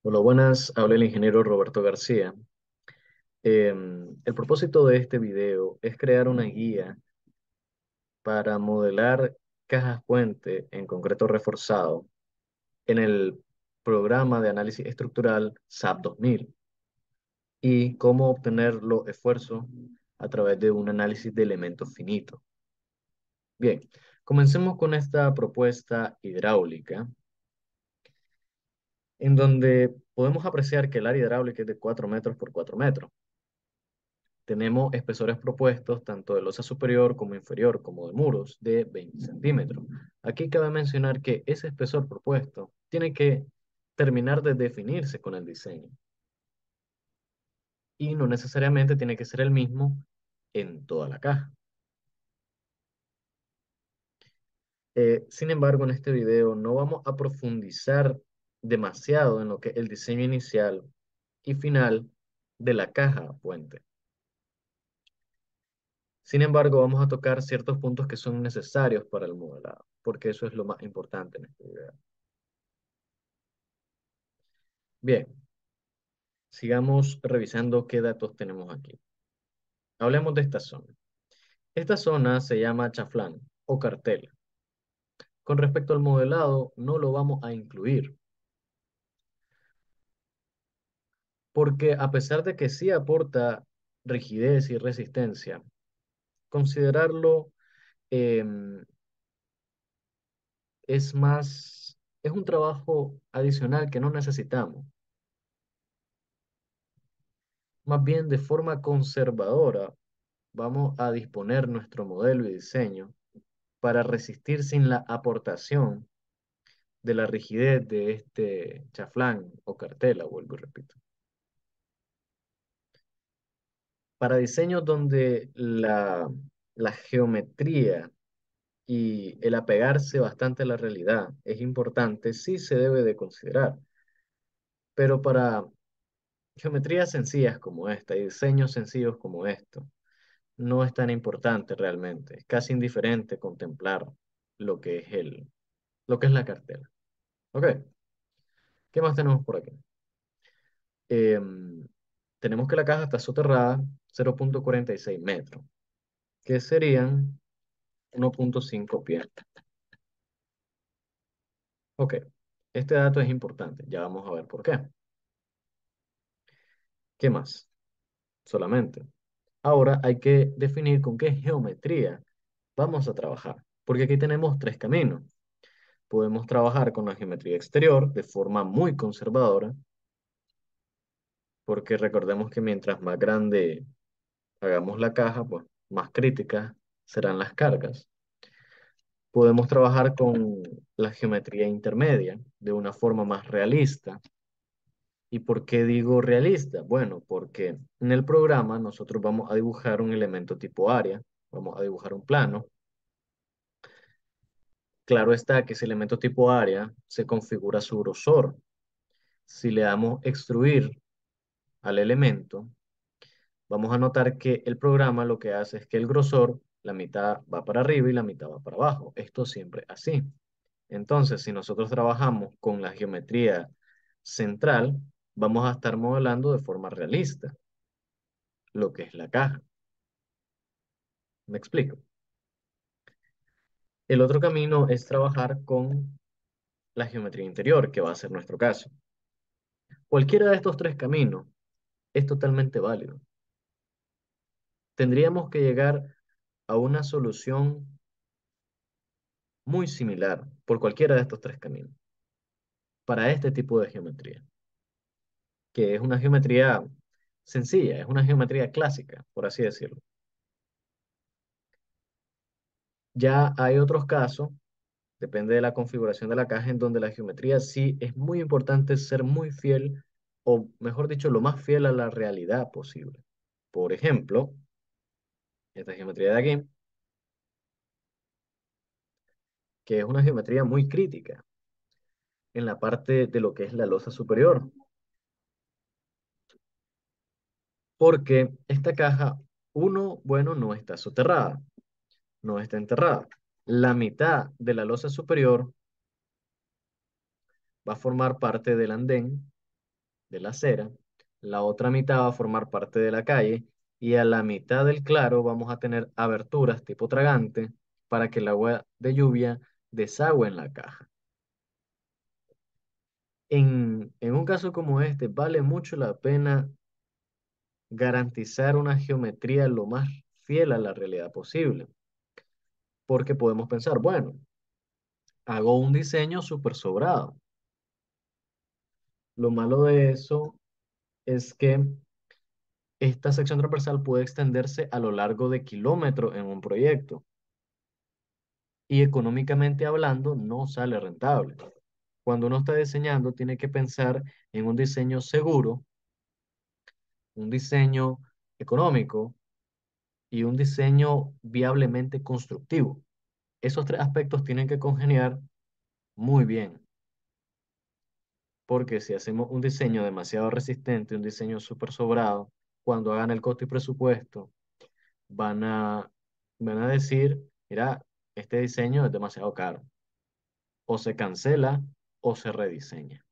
Hola, buenas. Habla el ingeniero Roberto García. El propósito de este video es crear una guía para modelar cajas puente, en concreto reforzado, en el programa de análisis estructural SAP 2000 y cómo obtener los esfuerzos a través de un análisis de elementos finitos. Bien, comencemos con esta propuesta hidráulica, en donde podemos apreciar que el área hidráulica es de 4 metros por 4 metros. Tenemos espesores propuestos tanto de losa superior como inferior, como de muros, de 20 centímetros. Aquí cabe mencionar que ese espesor propuesto tiene que terminar de definirse con el diseño y no necesariamente tiene que ser el mismo en toda la caja. Sin embargo, en este video no vamos a profundizar demasiado en lo que es el diseño inicial y final de la caja puente. Sin embargo, vamos a tocar ciertos puntos que son necesarios para el modelado, porque eso es lo más importante en este video. Bien, sigamos revisando qué datos tenemos aquí. Hablemos de esta zona. Esta zona se llama chaflán o cartela. Con respecto al modelado, no lo vamos a incluir, porque a pesar de que sí aporta rigidez y resistencia, considerarlo em, es un trabajo adicional que no necesitamos. Más bien de forma conservadora, vamos a disponer nuestro modelo y diseño para resistir sin la aportación de la rigidez de este chaflán o cartela, vuelvo y repito. Para diseños donde la geometría y el apegarse bastante a la realidad es importante, sí se debe de considerar, pero para geometrías sencillas como esta y diseños sencillos como esto, no es tan importante realmente. Es casi indiferente contemplar lo que es lo que es la cartela. Ok, ¿qué más tenemos por aquí? Em, Tenemos que la caja está soterrada 0,46 metros, que serían 1,5 pies. Ok, este dato es importante, ya vamos a ver por qué. ¿Qué más? Solamente. Ahora hay que definir con qué geometría vamos a trabajar, porque aquí tenemos tres caminos. Podemos trabajar con la geometría exterior de forma muy conservadora, porque recordemos que mientras más grande hagamos la caja, pues más críticas serán las cargas. Podemos trabajar con la geometría intermedia de una forma más realista. ¿Y por qué digo realista? Bueno, porque en el programa nosotros vamos a dibujar un elemento tipo área, vamos a dibujar un plano. Claro está que ese elemento tipo área se configura su grosor. Si le damos extruir al elemento, vamos a notar que el programa lo que hace es que el grosor, la mitad va para arriba y la mitad va para abajo. Esto siempre así. Entonces, si nosotros trabajamos con la geometría central, vamos a estar modelando de forma realista lo que es la caja. ¿Me explico? El otro camino es trabajar con la geometría interior, que va a ser nuestro caso. Cualquiera de estos tres caminos es totalmente válido. Tendríamos que llegar a una solución muy similar por cualquiera de estos tres caminos para este tipo de geometría, que es una geometría sencilla, es una geometría clásica, por así decirlo. Ya hay otros casos, depende de la configuración de la caja, en donde la geometría sí es muy importante ser muy fiel, o mejor dicho, lo más fiel a la realidad posible. Por ejemplo, esta geometría de aquí, que es una geometría muy crítica en la parte de lo que es la losa superior, porque esta caja, uno, bueno, no está soterrada, no está enterrada. La mitad de la losa superior va a formar parte del andén de la acera, la otra mitad va a formar parte de la calle y a la mitad del claro vamos a tener aberturas tipo tragante para que el agua de lluvia desagüe en la caja. En un caso como este, vale mucho la pena garantizar una geometría lo más fiel a la realidad posible, porque podemos pensar, bueno, hago un diseño súper sobrado. Lo malo de eso es que esta sección transversal puede extenderse a lo largo de kilómetros en un proyecto y económicamente hablando no sale rentable. Cuando uno está diseñando, tiene que pensar en un diseño seguro, un diseño económico y un diseño viablemente constructivo. Esos tres aspectos tienen que congeniar muy bien, porque si hacemos un diseño demasiado resistente, un diseño súper sobrado, cuando hagan el costo y presupuesto, van a, van a decir, mira, este diseño es demasiado caro. O se cancela o se rediseña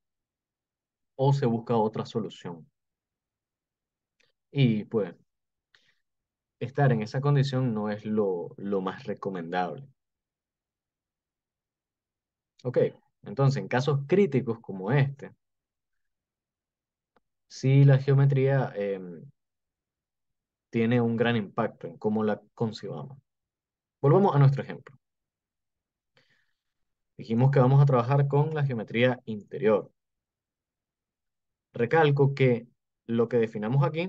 o se busca otra solución. Y pues estar en esa condición no es lo más recomendable. Ok, entonces en casos críticos como este, sí la geometría tiene un gran impacto en cómo la concibamos. Volvamos a nuestro ejemplo. Dijimos que vamos a trabajar con la geometría interior. Recalco que lo que definamos aquí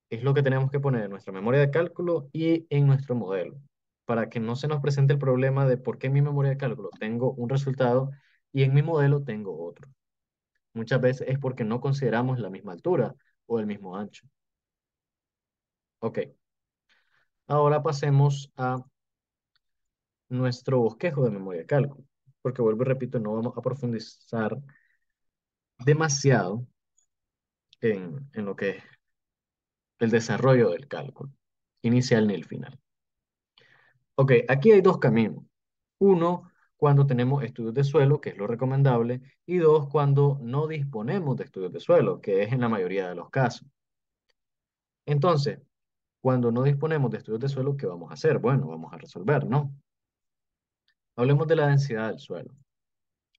es lo que tenemos que poner en nuestra memoria de cálculo y en nuestro modelo, para que no se nos presente el problema de por qué en mi memoria de cálculo tengo un resultado y en mi modelo tengo otro. Muchas veces es porque no consideramos la misma altura o el mismo ancho. Ok, ahora pasemos a nuestro bosquejo de memoria de cálculo, porque vuelvo y repito, no vamos a profundizar demasiado en lo que es el desarrollo del cálculo, inicial ni el final. Ok, aquí hay dos caminos. Uno, cuando tenemos estudios de suelo, que es lo recomendable, y dos, cuando no disponemos de estudios de suelo, que es en la mayoría de los casos. Entonces, cuando no disponemos de estudios de suelo, ¿qué vamos a hacer? Bueno, vamos a resolver, ¿no? Hablemos de la densidad del suelo.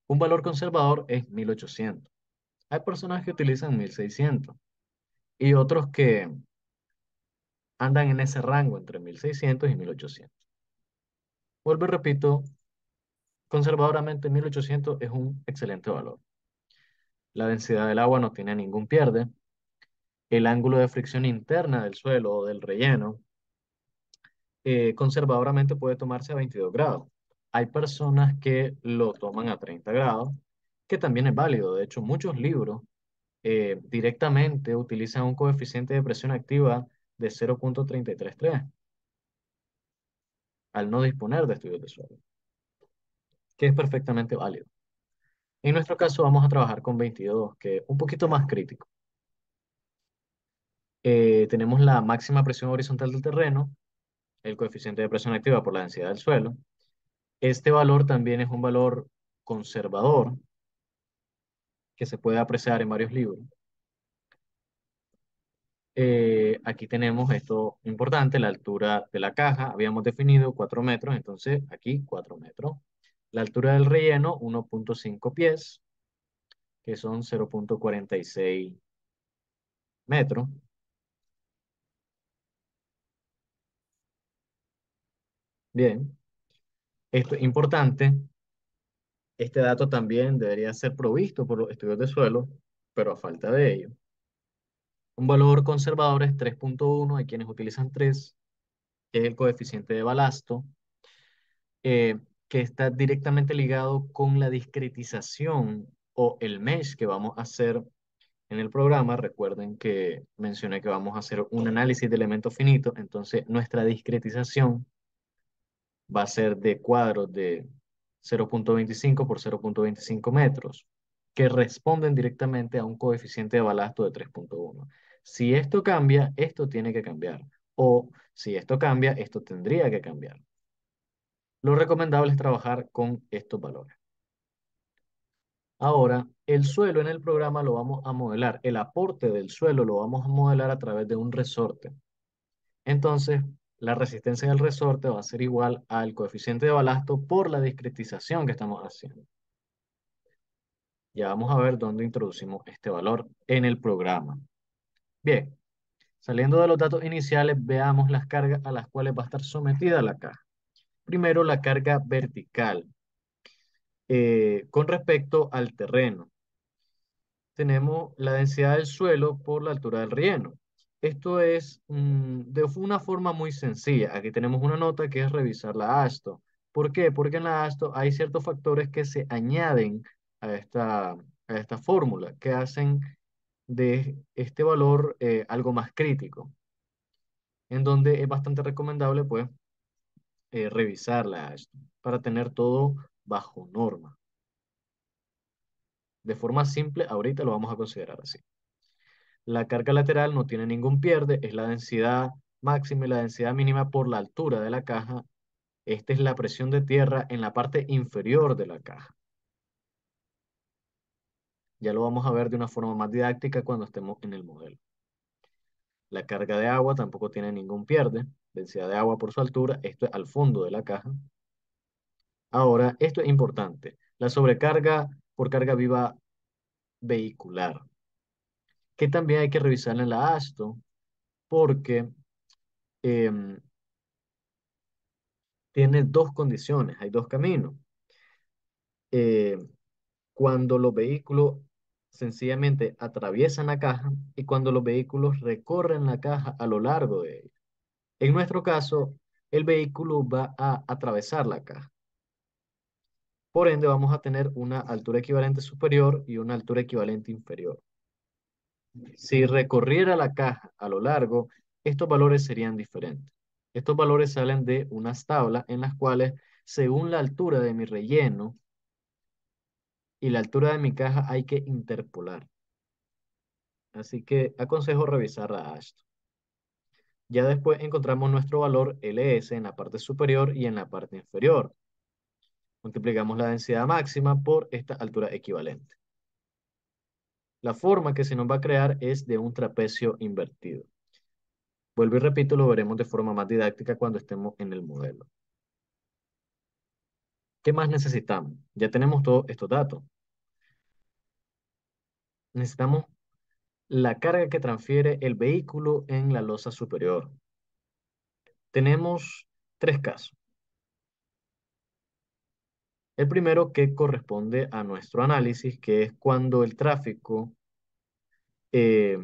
Un valor conservador es 1800. Hay personas que utilizan 1600 y otros que andan en ese rango entre 1600 y 1800. Vuelvo y repito, conservadoramente 1800 es un excelente valor. La densidad del agua no tiene ningún pierde. El ángulo de fricción interna del suelo o del relleno conservadoramente puede tomarse a 22 grados. Hay personas que lo toman a 30 grados, que también es válido. De hecho, muchos libros directamente utilizan un coeficiente de presión activa de 0,333 al no disponer de estudios de suelo, que es perfectamente válido. En nuestro caso vamos a trabajar con 22, que es un poquito más crítico. Tenemos la máxima presión horizontal del terreno, el coeficiente de presión activa por la densidad del suelo. Este valor también es un valor conservador que se puede apreciar en varios libros. Aquí tenemos esto importante, la altura de la caja. Habíamos definido 4 metros, entonces aquí 4 metros. La altura del relleno, 1,5 pies, que son 0,46 metros. Bien, esto es importante. Este dato también debería ser provisto por los estudios de suelo, pero a falta de ello. Un valor conservador es 3,1, hay quienes utilizan 3, que es el coeficiente de balasto, que está directamente ligado con la discretización o el mesh que vamos a hacer en el programa. Recuerden que mencioné que vamos a hacer un análisis de elementos finitos, entonces nuestra discretización va a ser de cuadros de 0,25 por 0,25 metros, que responden directamente a un coeficiente de balasto de 3,1. Si esto cambia, esto tiene que cambiar. O si esto cambia, esto tendría que cambiar. Lo recomendable es trabajar con estos valores. Ahora, el suelo en el programa lo vamos a modelar, el aporte del suelo lo vamos a modelar a través de un resorte. Entonces, la resistencia del resorte va a ser igual al coeficiente de balasto por la discretización que estamos haciendo. Ya vamos a ver dónde introducimos este valor en el programa. Bien, saliendo de los datos iniciales, veamos las cargas a las cuales va a estar sometida la caja. Primero, la carga vertical. Con respecto al terreno, tenemos la densidad del suelo por la altura del relleno. Esto es de una forma muy sencilla. Aquí tenemos una nota que es revisar la ASTO. ¿Por qué? Porque en la ASTO hay ciertos factores que se añaden a esta fórmula, que hacen de este valor algo más crítico, en donde es bastante recomendable pues revisarla esto para tener todo bajo norma. De forma simple, ahorita lo vamos a considerar así. La carga lateral no tiene ningún pierde, es la densidad máxima y la densidad mínima por la altura de la caja. Esta es la presión de tierra en la parte inferior de la caja. Ya lo vamos a ver de una forma más didáctica cuando estemos en el modelo. La carga de agua tampoco tiene ningún pierde, densidad de agua por su altura, esto es al fondo de la caja. Ahora, esto es importante, la sobrecarga por carga viva vehicular, que también hay que revisarla en la ASTO, porque em, tiene dos condiciones, hay dos caminos. Eh, Cuando los vehículos sencillamente atraviesan la caja y cuando los vehículos recorren la caja a lo largo de ella. En nuestro caso, el vehículo va a atravesar la caja. Por ende, vamos a tener una altura equivalente superior y una altura equivalente inferior. Si recorriera la caja a lo largo, estos valores serían diferentes. Estos valores salen de unas tablas en las cuales, según la altura de mi relleno y la altura de mi caja, hay que interpolar. Así que aconsejo revisar a esto. Ya después encontramos nuestro valor LS en la parte superior y en la parte inferior. Multiplicamos la densidad máxima por esta altura equivalente. La forma que se nos va a crear es de un trapecio invertido. Vuelvo y repito, lo veremos de forma más didáctica cuando estemos en el modelo. ¿Qué más necesitamos? Ya tenemos todos estos datos. Necesitamos la carga que transfiere el vehículo en la losa superior. Tenemos tres casos. El primero que corresponde a nuestro análisis, que es cuando el tráfico eh,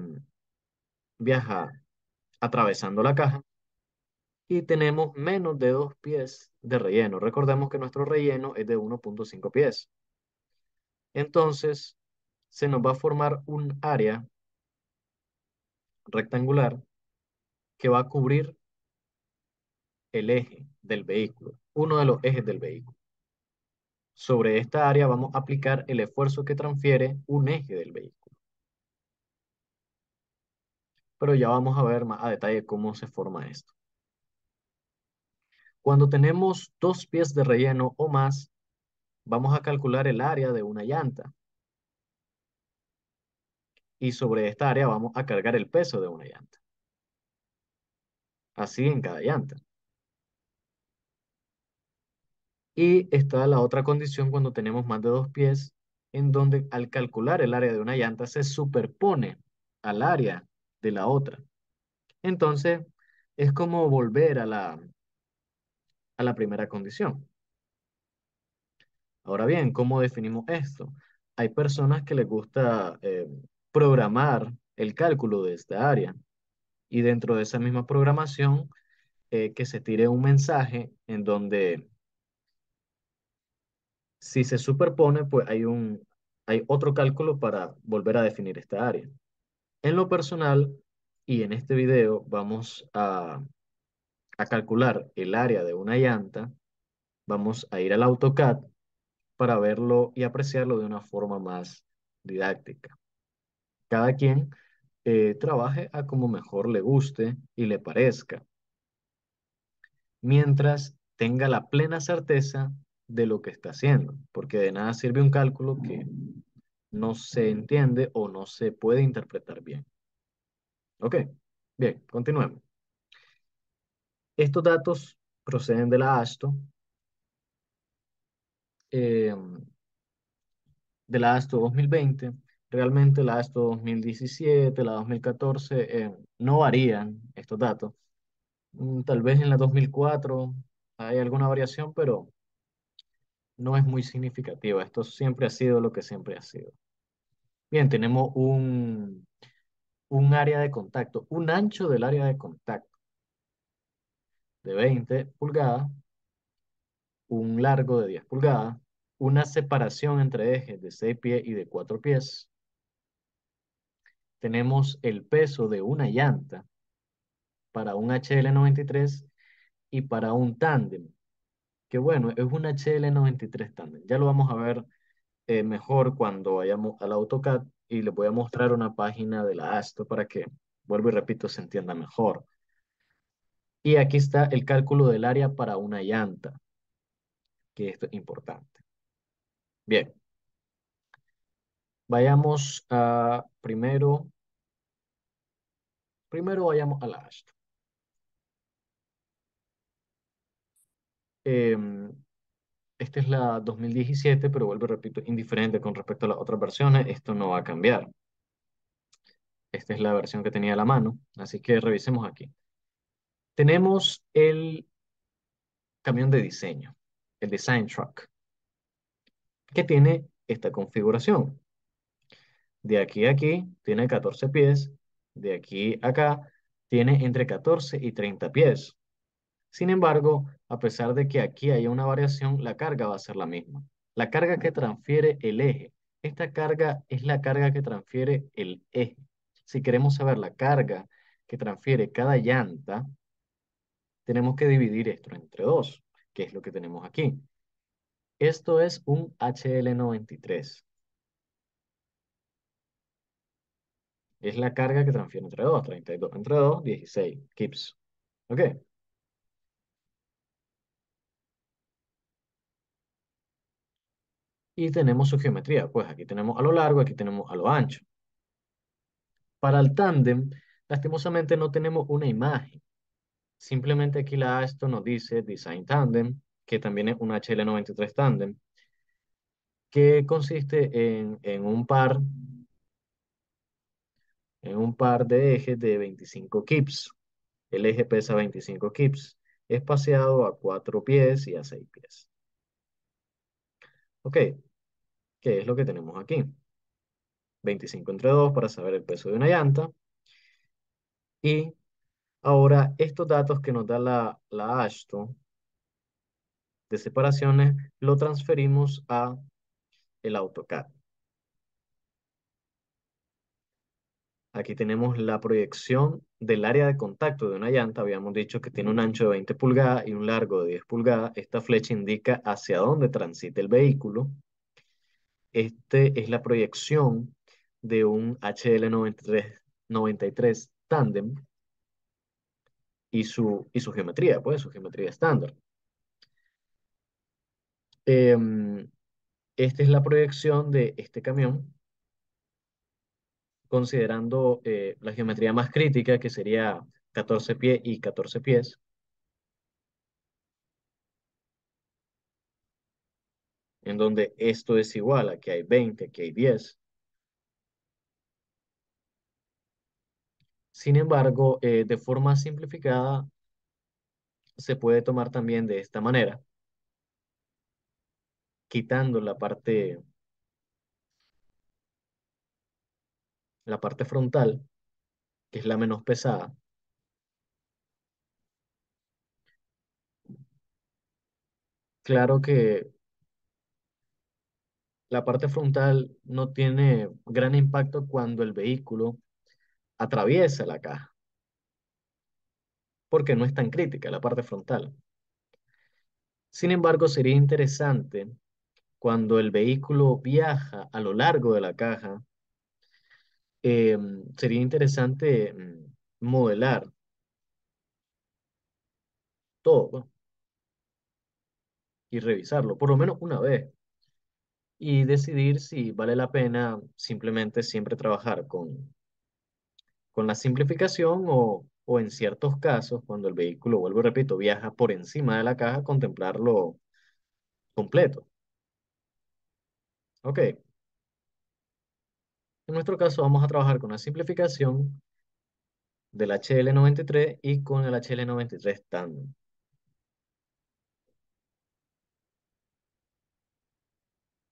viaja atravesando la caja y tenemos menos de 2 pies de relleno. Recordemos que nuestro relleno es de 1,5 pies. Entonces, se nos va a formar un área rectangular que va a cubrir el eje del vehículo, uno de los ejes del vehículo. Sobre esta área vamos a aplicar el esfuerzo que transfiere un eje del vehículo. Pero ya vamos a ver más a detalle cómo se forma esto. Cuando tenemos 2 pies de relleno o más, vamos a calcular el área de una llanta. Y sobre esta área vamos a cargar el peso de una llanta. Así en cada llanta. Y está la otra condición cuando tenemos más de 2 pies, en donde al calcular el área de una llanta se superpone al área de la otra. Entonces, es como volver a la primera condición. Ahora bien, ¿cómo definimos esto? Hay personas que les gusta programar el cálculo de esta área y dentro de esa misma programación que se tire un mensaje en donde si se superpone, pues hay otro cálculo para volver a definir esta área. En lo personal y en este video vamos a calcular el área de una llanta, vamos a ir al AutoCAD para verlo y apreciarlo de una forma más didáctica. Cada quien trabaje a como mejor le guste y le parezca, mientras tenga la plena certeza de lo que está haciendo, porque de nada sirve un cálculo no se entiende o no se puede interpretar bien. Ok, bien, continuemos. Estos datos proceden de la ASTO, eh, de la ASTO 2020. Realmente la ASTO 2017, la 2014, no varían estos datos. Tal vez en la 2004 hay alguna variación, pero no es muy significativa. Esto siempre ha sido lo que siempre ha sido. Bien, tenemos un área de contacto, un ancho del área de contacto de 20 pulgadas, un largo de 10 pulgadas, una separación entre ejes de 6 pies y de 4 pies. Tenemos el peso de una llanta para un HL93 y para un tándem, que bueno, es un HL93 tándem. Ya lo vamos a ver mejor cuando vayamos al AutoCAD y les voy a mostrar una página de la ASTO para que, vuelvo y repito, se entienda mejor. Y aquí está el cálculo del área para una llanta, que esto es importante. Bien, vayamos a primero vayamos a la ASTO. Em, Esta es la 2017, pero vuelvo y repito, indiferente con respecto a las otras versiones, esto no va a cambiar. Esta es la versión que tenía a la mano, así que revisemos aquí. Tenemos el camión de diseño, el design truck, que tiene esta configuración. De aquí a aquí tiene 14 pies, de aquí a acá tiene entre 14 y 30 pies. Sin embargo, a pesar de que aquí haya una variación, la carga va a ser la misma. La carga que transfiere el eje. Esta carga es la carga que transfiere el eje. Si queremos saber la carga que transfiere cada llanta, tenemos que dividir esto entre dos, que es lo que tenemos aquí. Esto es un HL93. Es la carga que transfiere entre dos, 32 entre 2, 16 kips. ¿Ok? Y tenemos su geometría. Pues aquí tenemos a lo largo, aquí tenemos a lo ancho. Para el tándem, lastimosamente no tenemos una imagen. Simplemente aquí esto nos dice Design Tandem, que también es un HL93 Tandem, que consiste en un par de ejes de 25 kips. El eje pesa 25 kips, espaciado a 4 pies y a 6 pies. Ok, ¿qué es lo que tenemos aquí? 25 entre 2 para saber el peso de una llanta. Y ahora estos datos que nos da la AASHTO de separaciones lo transferimos a el AutoCAD. Aquí tenemos la proyección del área de contacto de una llanta. Habíamos dicho que tiene un ancho de 20 pulgadas y un largo de 10 pulgadas. Esta flecha indica hacia dónde transita el vehículo. Este es la proyección de un HL93 tándem y su geometría, pues su geometría estándar. Em, Esta es la proyección de este camión, considerando la geometría más crítica, que sería 14 pies y 14 pies, en donde esto es igual, aquí hay 20, aquí hay 10. Sin embargo, de forma simplificada, se puede tomar también de esta manera, quitando la parte frontal, que es la menos pesada. Claro que la parte frontal no tiene gran impacto cuando el vehículo atraviesa la caja, porque no es tan crítica la parte frontal. Sin embargo, sería interesante cuando el vehículo viaja a lo largo de la caja, sería interesante modelar todo y revisarlo, por lo menos una vez. y decidir si vale la pena simplemente siempre trabajar con la simplificación o en ciertos casos, cuando el vehículo, vuelvo y repito, viaja por encima de la caja, contemplarlo completo. Ok, en nuestro caso vamos a trabajar con la simplificación del HL93 y con el HL93 Tandem.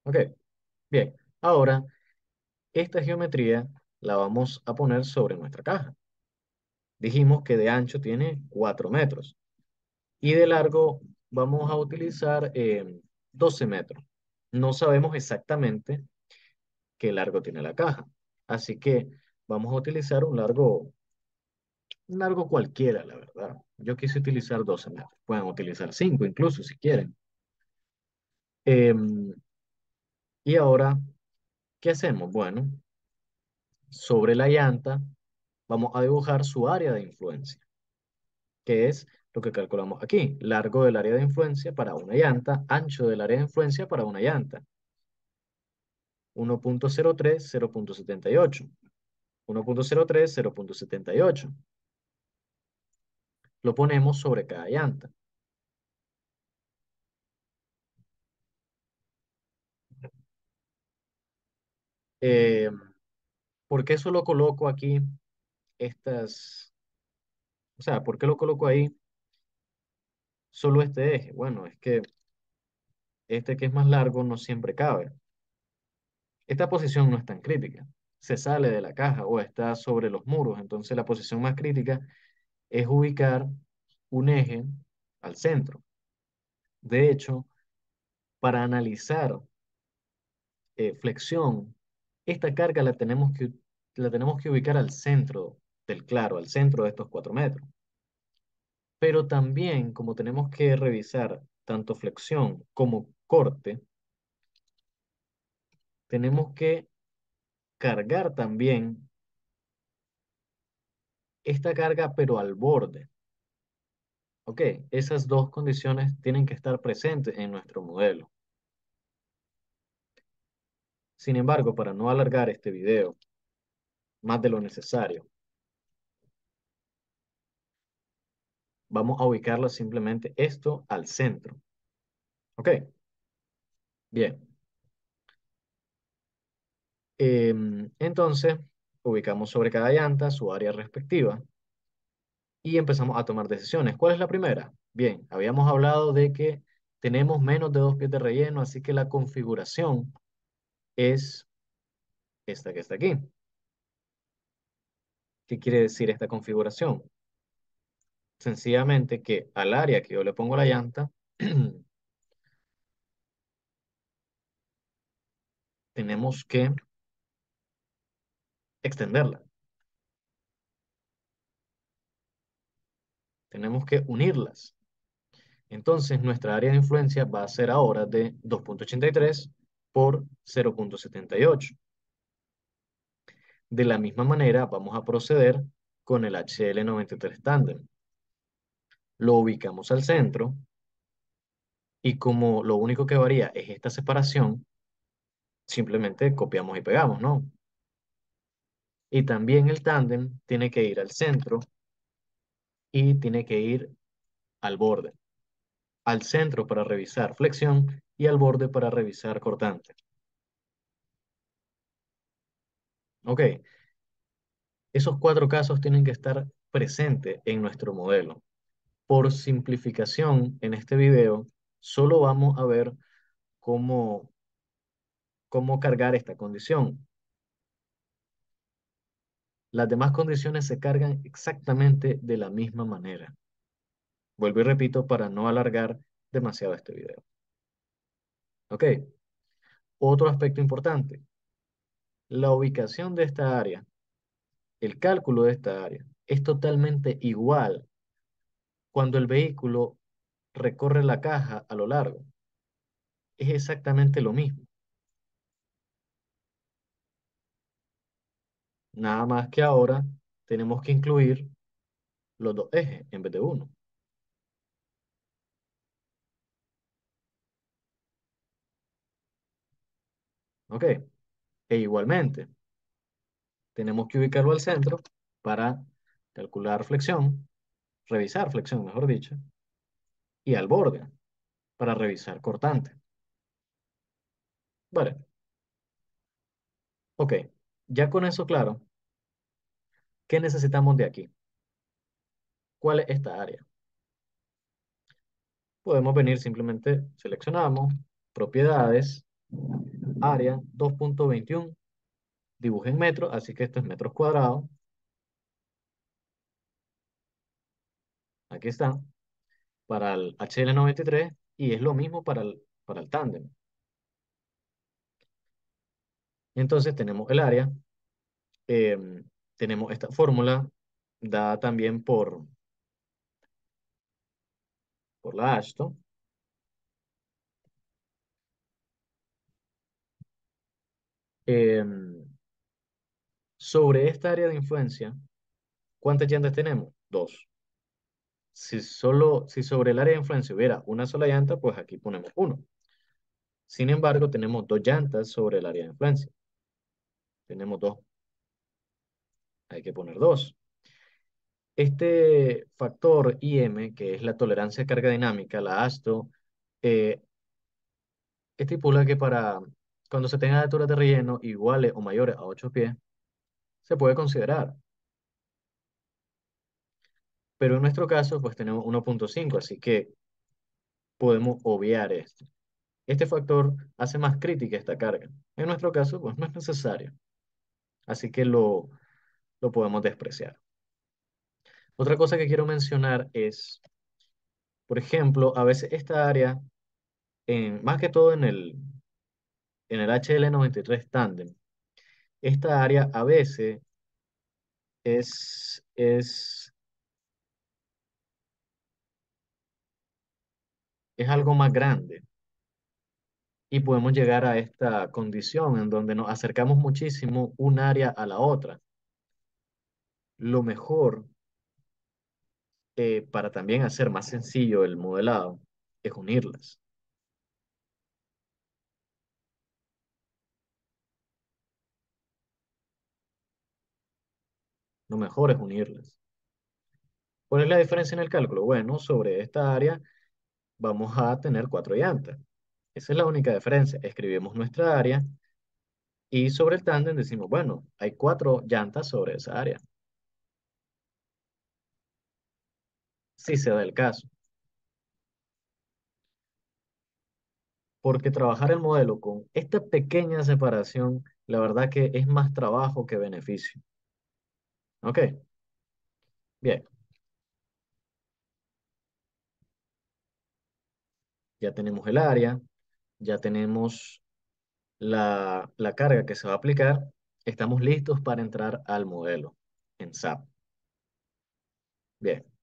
Ok, bien. Ahora, esta geometría la vamos a poner sobre nuestra caja. Dijimos que de ancho tiene 4 metros y de largo vamos a utilizar 12 metros. No sabemos exactamente qué largo tiene la caja, así que vamos a utilizar un largo cualquiera, la verdad. Yo quise utilizar 12 metros. Pueden utilizar 5 incluso si quieren. Em, y ahora, ¿qué hacemos? Bueno, sobre la llanta vamos a dibujar su área de influencia, que es lo que calculamos aquí. Largo del área de influencia para una llanta, ancho del área de influencia para una llanta. 1.03, 0.78. 1.03, 0.78. Lo ponemos sobre cada llanta. Eh, ¿Por qué solo coloco aquí estas, o sea, por qué lo coloco ahí solo este eje? Bueno, es que este que es más largo no siempre cabe. Esta posición no es tan crítica. Se sale de la caja o está sobre los muros. Entonces la posición más crítica es ubicar un eje al centro. De hecho, para analizar flexión, esta carga la tenemos que ubicar al centro del claro, al centro de estos 4 metros. Pero también, como tenemos que revisar tanto flexión como corte, tenemos que cargar también esta carga, pero al borde. Ok, esas dos condiciones tienen que estar presentes en nuestro modelo. Sin embargo, para no alargar este video más de lo necesario, vamos a ubicarlo simplemente esto al centro. Ok, bien. Entonces, ubicamos sobre cada llanta su área respectiva y empezamos a tomar decisiones. ¿Cuál es la primera? Bien, habíamos hablado de que tenemos menos de 2 pies de relleno, así que la configuración es esta que está aquí. ¿Qué quiere decir esta configuración? Sencillamente que al área que yo le pongo la llanta, tenemos que extenderla, tenemos que unirlas. Entonces, nuestra área de influencia va a ser ahora de 2.83 por 0.78. De la misma manera, vamos a proceder con el HL93 Tandem. Lo ubicamos al centro y como lo único que varía es esta separación, simplemente copiamos y pegamos, ¿no? Y también el tándem tiene que ir al centro y tiene que ir al borde. Al centro para revisar flexión y al borde para revisar cortante. Ok, esos cuatro casos tienen que estar presentes en nuestro modelo. Por simplificación, en este video, solo vamos a ver cómo, cómo cargar esta condición. Las demás condiciones se cargan exactamente de la misma manera. Vuelvo y repito para no alargar demasiado este video. Ok, otro aspecto importante, la ubicación de esta área, el cálculo de esta área, es totalmente igual cuando el vehículo recorre la caja a lo largo. Es exactamente lo mismo. Nada más que ahora tenemos que incluir los dos ejes en vez de uno. ¿Ok? E igualmente, tenemos que ubicarlo al centro para calcular flexión, revisar flexión, mejor dicho, y al borde para revisar cortante. Vale, ok. Ya con eso claro, ¿qué necesitamos de aquí? ¿Cuál es esta área? Podemos venir simplemente, seleccionamos, propiedades, área 2.21, dibuje en metros, así que esto es metros cuadrados. Aquí está, para el HL93 y es lo mismo para el tándem. Entonces tenemos el área, tenemos esta fórmula dada también por la Ashton. Em, Sobre esta área de influencia, ¿cuántas llantas tenemos? Dos. Si sobre el área de influencia hubiera una sola llanta, pues aquí ponemos uno. Sin embargo, tenemos dos llantas sobre el área de influencia. Tenemos dos, hay que poner dos. Este factor IM, que es la tolerancia a carga dinámica, la ASTO, eh, estipula que para cuando se tenga alturas de relleno iguales o mayores a 8 pies, se puede considerar. Pero en nuestro caso, pues tenemos 1.5, así que podemos obviar esto. Este factor hace más crítica esta carga. En nuestro caso, pues no es necesario, así que lo podemos despreciar. Otra cosa que quiero mencionar es, por ejemplo, a veces esta área, más que todo en el HL93 Tandem, esta área a veces es algo más grande y podemos llegar a esta condición en donde nos acercamos muchísimo un área a la otra. Lo mejor, para también hacer más sencillo el modelado, es unirlas. Lo mejor es unirlas. ¿Cuál es la diferencia en el cálculo? Bueno, sobre esta área vamos a tener cuatro llantas. Esa es la única diferencia. Escribimos nuestra área y sobre el tándem decimos, bueno, hay cuatro llantas sobre esa área. Si se da el caso. Porque trabajar el modelo con esta pequeña separación, la verdad que es más trabajo que beneficio. Ok, bien, ya tenemos el área, ya tenemos la carga que se va a aplicar, estamos listos para entrar al modelo en SAP. Bien.